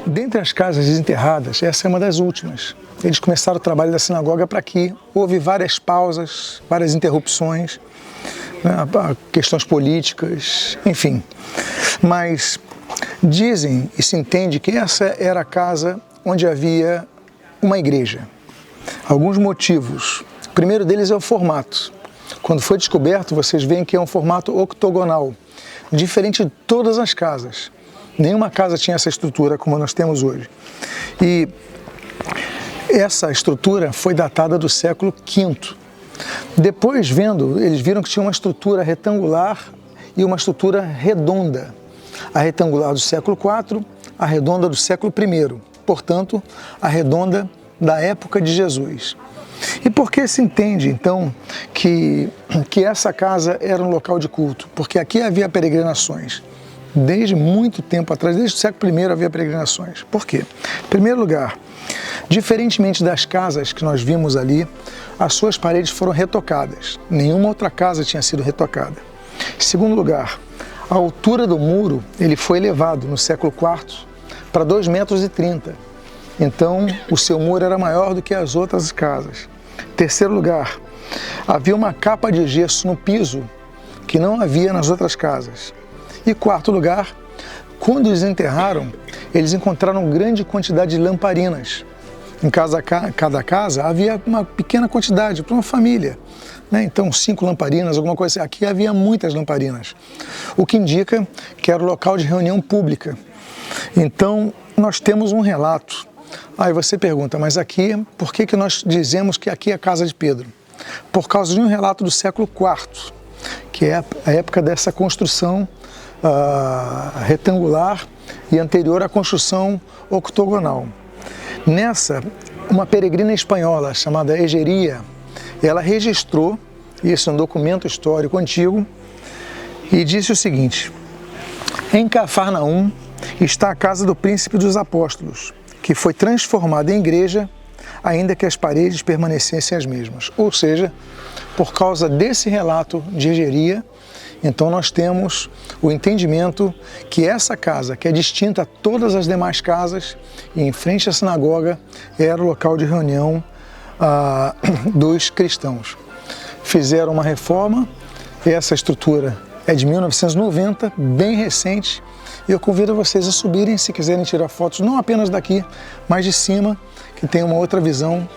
Dentre as casas desenterradas, essa é uma das últimas. Eles começaram o trabalho da sinagoga para aqui. Houve várias pausas, várias interrupções, né, questões políticas, enfim. Mas dizem e se entende que essa era a casa onde havia uma igreja. Alguns motivos. O primeiro deles é o formato. Quando foi descoberto, vocês veem que é um formato octogonal, diferente de todas as casas. Nenhuma casa tinha essa estrutura como nós temos hoje. E essa estrutura foi datada do século V. Depois, eles viram que tinha uma estrutura retangular e uma estrutura redonda. A retangular do século IV, a redonda do século I. Portanto, a redonda da época de Jesus. E por que se entende, então, que essa casa era um local de culto? Porque aqui havia peregrinações. Desde muito tempo atrás, desde o século I havia peregrinações. Por quê? Em primeiro lugar, diferentemente das casas que nós vimos ali, as suas paredes foram retocadas. Nenhuma outra casa tinha sido retocada. Em segundo lugar, a altura do muro ele foi elevado no século IV para 2,30 metros. Então, o seu muro era maior do que as outras casas. Em terceiro lugar, havia uma capa de gesso no piso que não havia nas outras casas. E quarto lugar, quando eles enterraram, eles encontraram grande quantidade de lamparinas. Em cada casa havia uma pequena quantidade para uma família, né? Então 5 lamparinas, alguma coisa assim. Aqui havia muitas lamparinas, o que indica que era o local de reunião pública. Então nós temos um relato. Aí você pergunta, mas aqui, por que nós dizemos que aqui é a casa de Pedro? Por causa de um relato do século IV, que é a época dessa construção retangular e anterior à construção octogonal. Nessa, uma peregrina espanhola chamada Egeria, ela registrou, isso é um documento histórico antigo, e disse o seguinte: em Cafarnaum está a casa do príncipe dos apóstolos, que foi transformada em igreja, ainda que as paredes permanecessem as mesmas. Ou seja, por causa desse relato de Egeria, então nós temos o entendimento que essa casa, que é distinta a todas as demais casas, e em frente à sinagoga, era o local de reunião dos cristãos. Fizeram uma reforma, essa estrutura é de 1990, bem recente, e eu convido vocês a subirem se quiserem tirar fotos, não apenas daqui, mas de cima, que tem uma outra visão